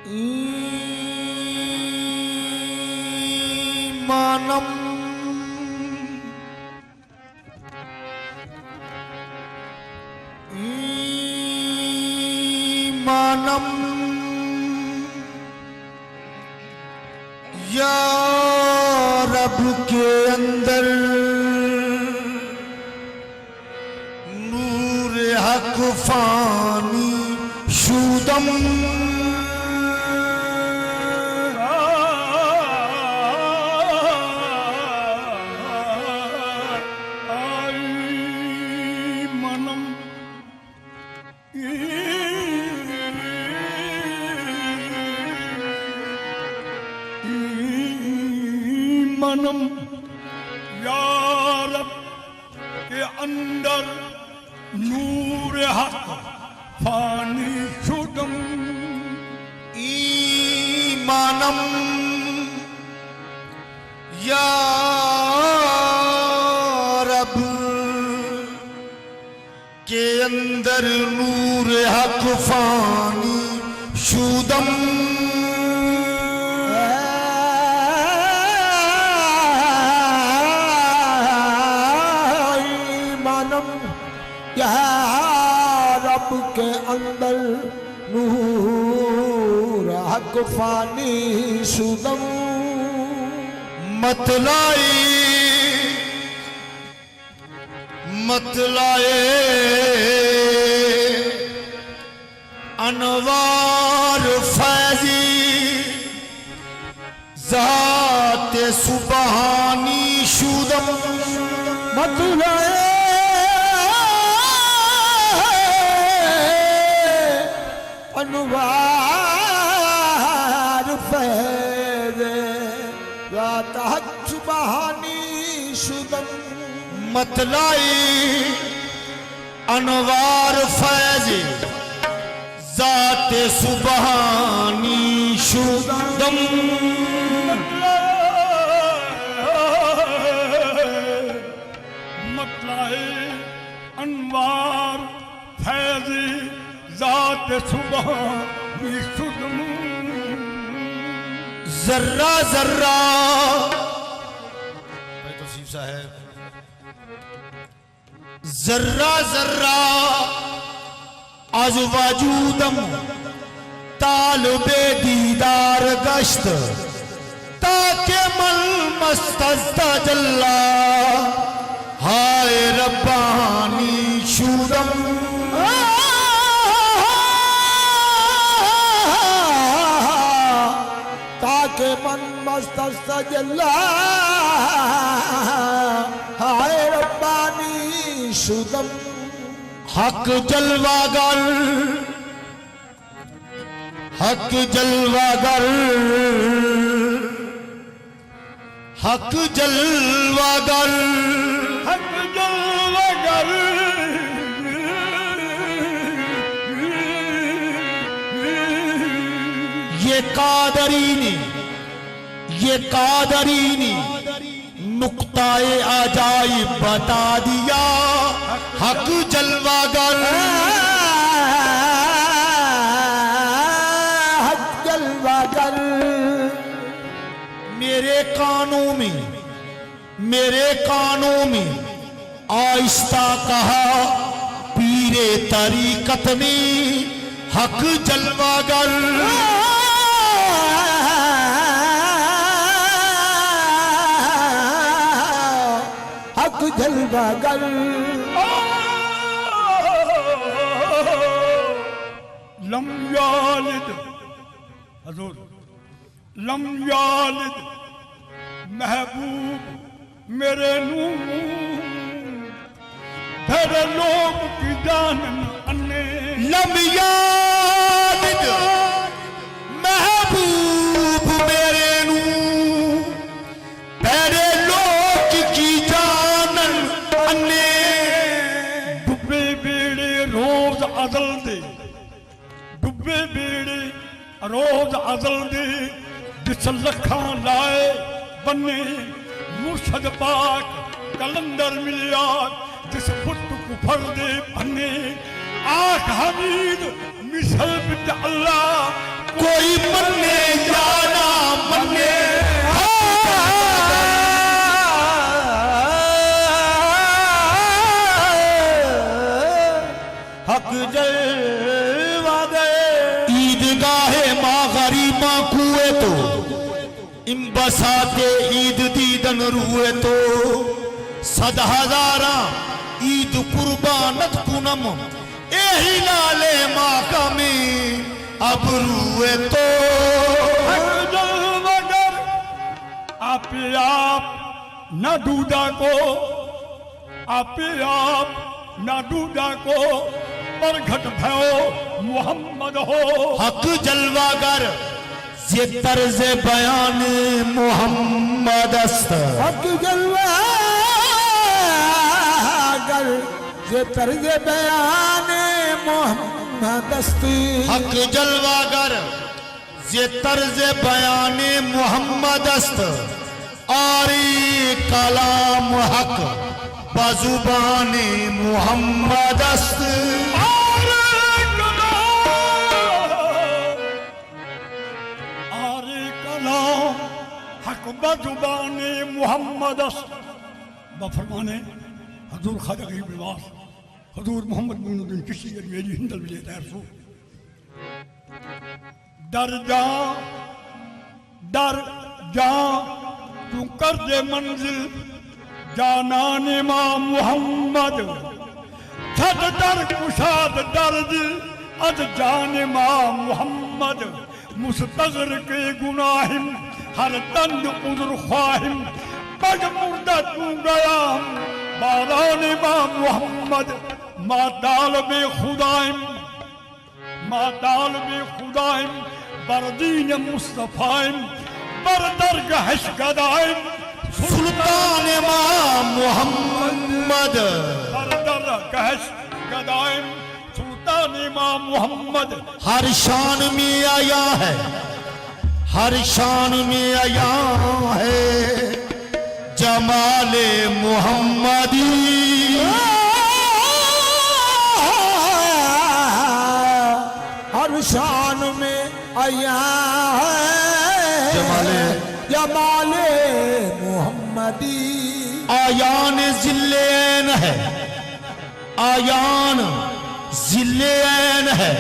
ईमानम ईमानम या रब के अंदर नूर हक फानी शुदम मनम या रब के अंदर नूर हक फानी शुदम ईमानम या रब के अंदर नूर हक फानी शुदम रब के अंदर नूर हक फानी शुदम मतलाए अनवार फैजी ज़ाते सुबहानी शुदम मतलाए अनवार फैज़े ज़ाते सुबहानी शुदम मतलाई अनवार फैज़े ज़ाते सुबहानी शुदम मतलाए अनवार फैज़े ज़ात सुबहानी शुदम जर्रा जर्रा तौसीफ साहब जर्रा जर्रा आज वजूदम तालबे दीदार गश्त ताके मल मस्तस्ता जल्ला हाय रब्बानी शुदम ताके मन मस्तस्ता जल्ला हाय रब्बानी शुदम हक जलवागर हक जलवागर हक जलवागर हक जलवागर ये कादरीनी नुक्ताए आजाइब बता दिया हक जलवागर हक जलवागर मेरे कानों में आहिस्ता कहा पीरे तरीकत में हक जलवागर हक जलवागर लम यालिद हजूर लम यालिद महबूब मेरे नूर तेरे लोग की जानन अन्ने लम यालिद महबूब मेरे नूर तेरे लोग की जानन अन्ने डुबे बेड़े रोज अजल दे डुबे बेड़े रोज अजल दे जिस लखा लाए बने मुर्शद पाक कलंदर मिलिया जिस पुत को फर दे बने आख हमीद मिसल बिट अल्लाह कोई मन्ने या ना मन्ने हक जलवा गए ईदगाहे माँ गरीबा कुए तो इम बसाते ईद दीदन रुए तो सद हजारा ईद कुर्बानत कुनम एही लाले माँ कमी अब रुए तो मगर आप न दूधा को आप न दूधा को परघट भयो मोहम्मद हो हक जलवागर ये तर्ज बयान मोहम्मद अस्त हक जलवा गर ये तर्ज बयान मोहम्मद अस्ती हक जलवागर ये तर्ज बयान मोहम्मद अस्त आरी कलाम हक बजुबान मोहम्मद अस्त हक बजुबान मोहम्मद बफरमाने हजूर खाजा गरीब लिबास हजूर मोहम्मद मुइनुद्दीन चिश्ती मेरी हिंदल विजय तैरसू डर जा तू कर दे मंजिल जानान इमाम मोहम्मद छद दर कुशाद दर दिल अद जान इमाम मोहम्मद मुस्तगर के गुनाहिम हर तंद उज़्र ख्वाहिम बग मुर्दा तू गया बारान इमाम मोहम्मद माताल बे खुदाइम बरदीन मुस्तफाइम बरदरगहश गदाइम सुल्तान इमाम मोहम्मद बरदरगहश गदाइम सुल्तान इमाम मोहम्मद हर शान में आया है हर शान में आया है जमाले मोहम्मदी हर शान में आया है जमाले मोहम्मदी आयान जिल्लेन है आयान जिल्लेन है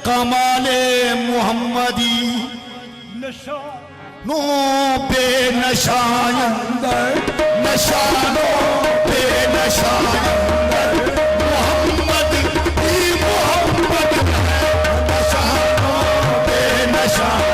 कमाले मोहम्मदी नो बेनशान अंदर नशानो बेनशान अंदर मोहम्मद ही मोहम्मद है नशानो बेनशान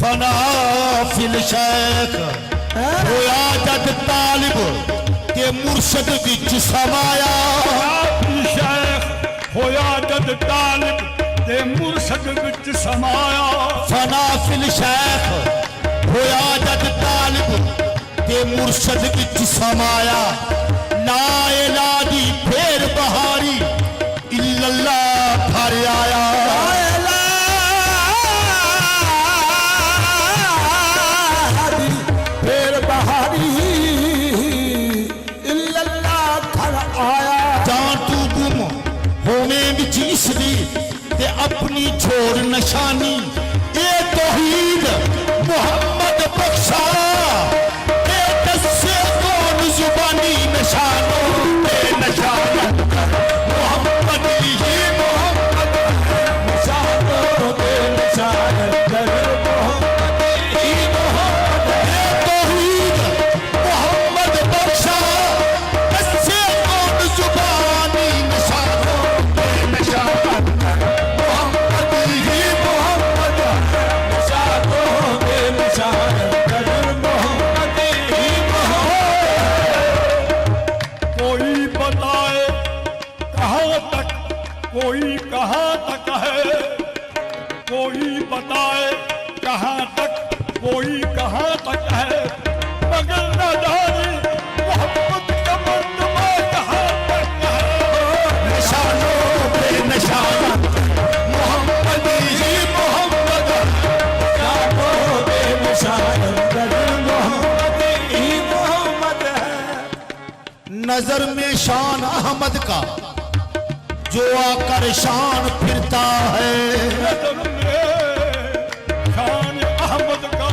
फना फिल शेख होया जद तालिब के मुर्शद विच समाया शेख होया जद तालिब के मुर्शद विच समाया फना फिल शेख होया जद तालिब के मुर्शद विच समाया ला इलाहा दी फेर बहारी इल्लल्लाह घर आया बेनशानी ए तौहीद मोहम्मद बख्शा ए दस्से कौन जुबानी निशानों बेनशान मोहम्मद ही मोहम्मद निशानों बेनिशान कर मोहम्मद ही मोहम्मद ए तौहीद मोहम्मद बख्शा दस्से कौन जुबानी निशानों बेनशान मोहम्मद ही मोहम्मद निशानों बेनिशान कर मोहम्मद ही मोहम्मद। कोई बताए कहाँ तक, कोई कहाँ तक है, कोई बताए कहाँ तक, कोई कहाँ तक है, मगर न जाने मोहब्बत का मर्तबा कहाँ तक है। निशानों बेनशान मोहम्मद ही मोहम्मद निशानों बेनिशान कर मोहम्मद ही मोहम्मद है। नजर में शान अहमद का जो आकर शान फिरता है नजर में शान अहमद का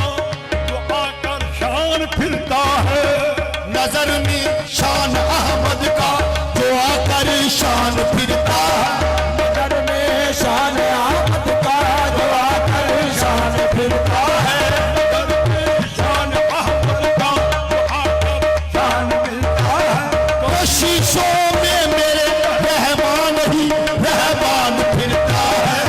जो आकर शान फिरता है। नजर में शान अहमद का जो आकर शान फिरता है नजर में शान अहमद का जो आकर शान फिरता है नजर में शान अहमद का जो आकर शान मिलता है। कोशिशों में मेरे रहमान ही रहमान फिरता है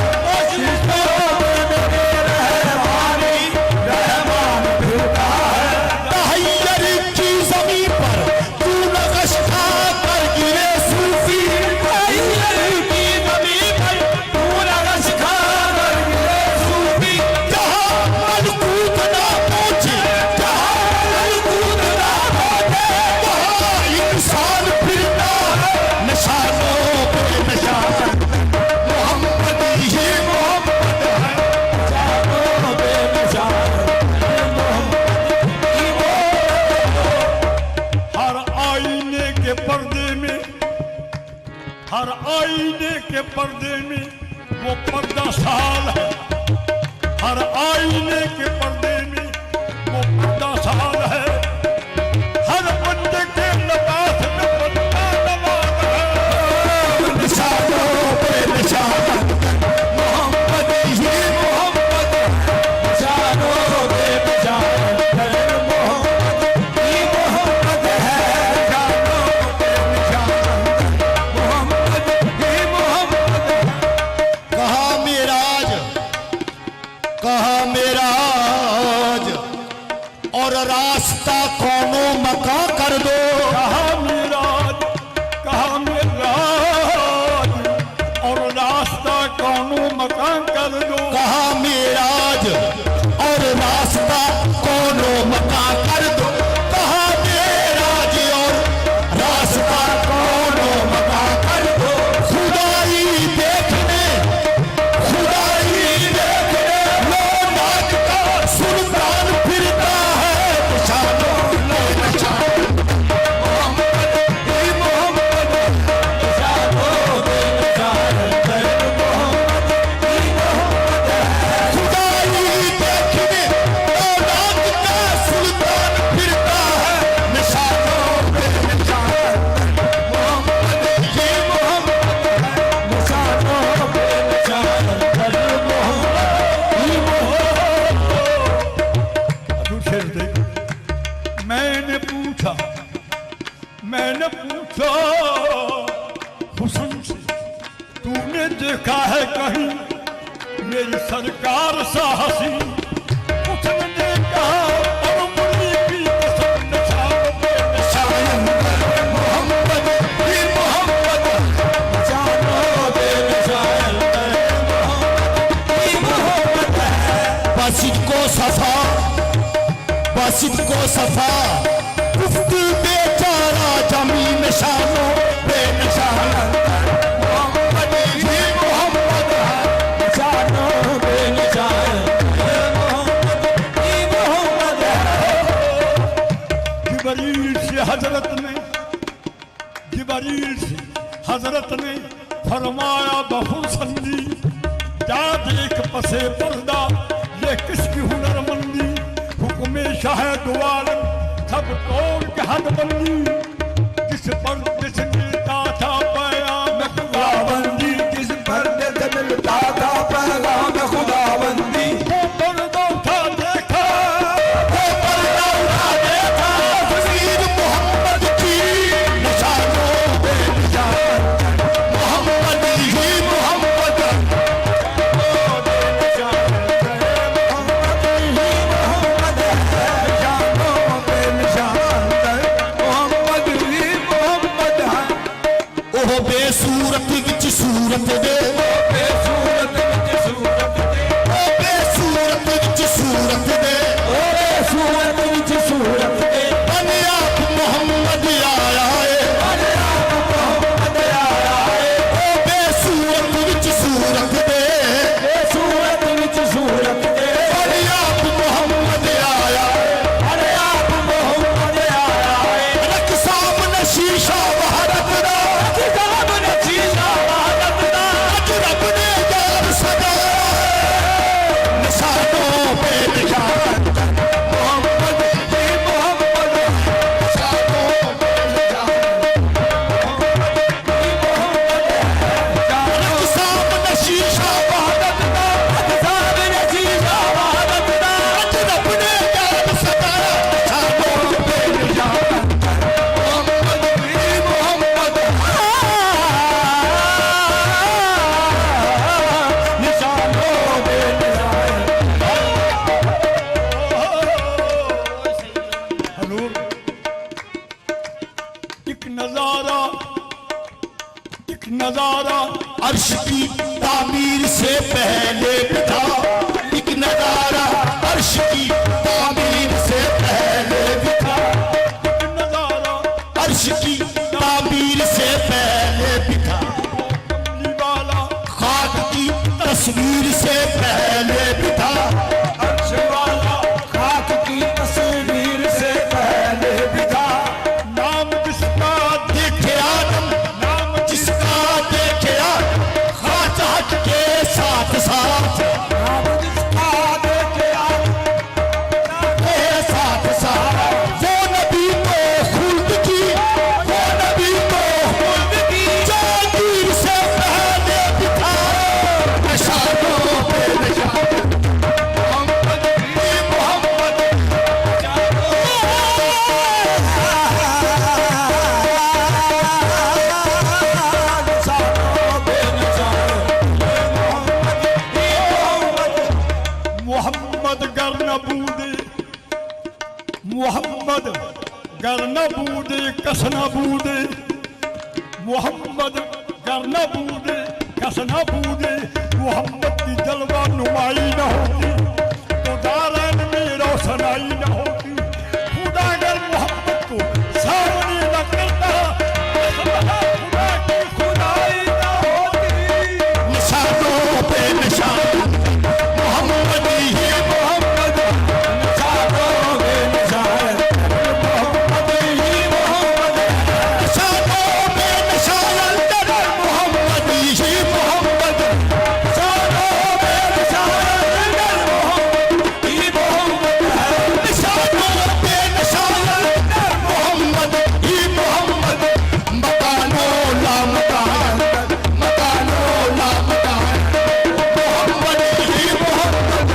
रहमान फिरता है तहैयर की जमीन पर तू नक्श खा कर गिरे सूफी की जमीन पर पूरा रश खा कर गिरे सूफी जहाँ मलकूत ना पहुंचे जहाँ मलकूत ना पहुंचे वहाँ इंसान फिरता है निशानों पे निशान मोहम्मद ही मोहम्मद है निशानों बेनिशान मोहम्मद ही हर आईने के पर्दे में, हर आईने के पर्दे में वो पर्दा साल है। हर आईने के पर्दे में वो पर्दा साल है। हर बंदे के लिबास में बंदा नवाज है। निशानों पे निशान मोहम्मद ही मोहम्मद निशानों बेनिशान कर मोहम्मद ही मोहम्मद है मोहम्मद ही मोहम्मद कहा मेराज और रास्ता कौनो मका कर दो कहा मेराज, कहा मेराज और रास्ता कौनो मकान कर दो। कहा मेराज और रास्ता कौनो मका कर दो कहा मेराज और रास्ता कौनो मका कर दो खुदाई देखने लो नाच का सुल्तान फिरता है निशानों पे निशान मोहम्मद ही मोहम्मद निशानों बेनिशान कर मोहम्मद ही मोहम्मद खुदाई देखने लो नाच का सुल्तान फिरता है निशानों पे निशान मोहम्मद ही मोहम्मद निशानों बेनिशान कर मोहम्मद ही मोहम्मद। अभी शेर देखो। मैंने पूछा हुस्न से, तूने देखा है कहीं मेरी सरकार सा हसी? उसने देखा और मुझे की कसम निशान पे निशान। मोहम्मद ही मोहम्मद निशानों बेनिशान कर मोहम्मद ही मोहम्मद बासित को सफा गुफ्त बेचारा जमी निशानों बेनिशान मोहम्मद ही मोहम्मद निशानों बेनिशान मोहम्मद ही मोहम्मद जिबरील से हजरत ने फरमाया बहुसंदी जा देख पसे पर्दा ये किसकी हुनरमंदी, हुक्मे शाह दुआलम सब तोड़ के हद बंदी, जिस पर जिस मिलता था पैगाम खुदाबंदी, जिस पर मिलता था पैगाम खुदाबंदी, वो पर्दा उठा देखा, वो पर्दा उठा देखा, तस्वीर मोहम्मद की निशानों पे निशान, मोहम्मद ही मोहम्मद, ओह बेसूरत विच सूरत दे, बेसूरत विच सूरत दे, ओ बेसूरत विच सूरत दे, सूरत विच सूरत दे, बने आप मोहम्मद आया है, अरे आप मोहम्मद आया है, ओ बेसूरत विच सूरत दे, बेसूरत विच सूरत दे, बने आप मोहम्मद आया है, अरे आप मोहम्मद आया है, रख सामने शीशा भारत दा, किताब ने शीशा भारत दा, अज रब ने यार सजाया है, निशानों पे निशान, मोहम्मद ही मोहम्मद, निशानों पे निशान, रख सामने शीशा भारत दा, किताब ने शीशा भारत दा, अज रब ने यार सजाया, निशानों पे निशान, मोहम्मद ही मोहम्मद, निशानों पे निशान, हजूर एक नजारा अर्श की तामीर से पहले भी था, एक नजारा अर्श की तामीर से पहले भी था, एक नजारा अर्श की तामीर से पहले भी था, कमली वाला खाक की तस्वीर से पहले भी था, अर्श वाला खाक की तस्वीर से पहले भी था, नाम जिसका देखे आदम नाम जिसका देखे आदम, खाचा हट के साथ साथ नाम जिसका देखे आप के साथ साथ, वो नबी तो खुल्द की, वो नबी तो खुल्द की, जो तीर से पहले भी था, निशानों पे निशान, मोहम्मद ही मोहम्मद, निशानों पे निशान, मोहम्मद गर न बूंदे, मोहम्मद गर न बूंदे कस न बूंदे, मोहम्मद गर न बूंदे कस न बूंदे, मोहम्मद की जलवा नुमाई न होती तो दारैन में रोशनाई न होती, खुदा अगर मोहम्मद को सामने न करता खुदा की खुदाई न होती। निशानों पे निशान, मोहम्मद ही मोहम्मद, निशानों पे निशान, मोहम्मद ही मोहम्मद, निशानों पे निशान, अंदर मोहम्मद ही मोहम्मद, निशानों पे निशान, मोहम्मद ही मोहम्मद है, निशानों पे निशान, अंदर मोहम्मद ही मोहम्मद, मकानो ला मकान, मकानो ला मकान, मोहम्मद ही मोहम्मद,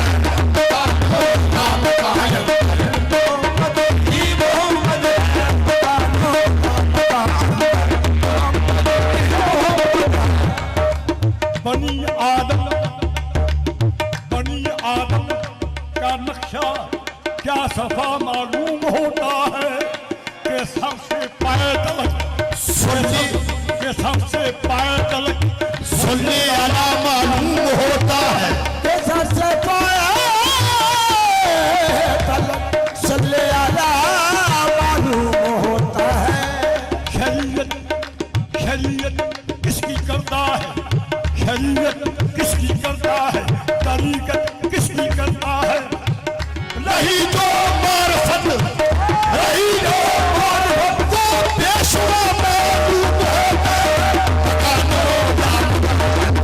मकानो ला मकान, मोहम्मद ही मोहम्मद, बनी आदम का नक्शा क्या सफा मालूम होता है कि सबसे पाए तलक सुनने के सबसे पाए तलक सुनने वाला मालूम होता है, के सबसे पाया तलक सल्ले अला मालूम होता है, शरीयत किसकी करता है, शरीयत किसकी करता है, तरीकत किसकी करता है, रही जो मार्फत, रही जो मार्फत, वो पेशवा मौजूद होता है, मकानो ला मकान,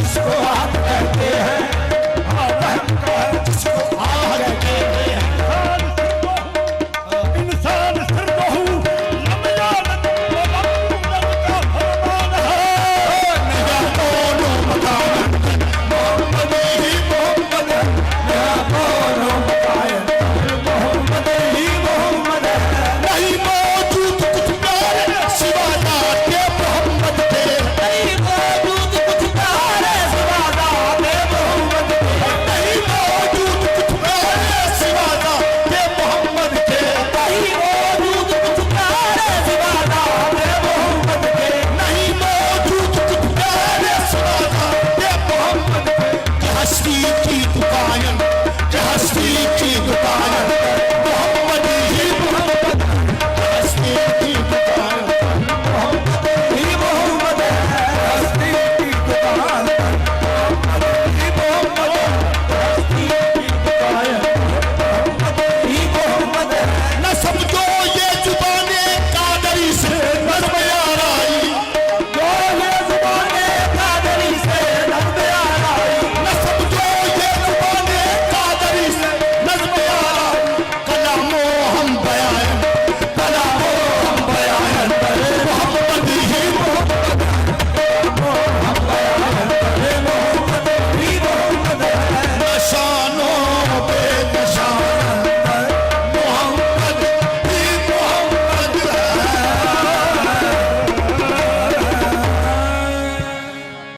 इसको आते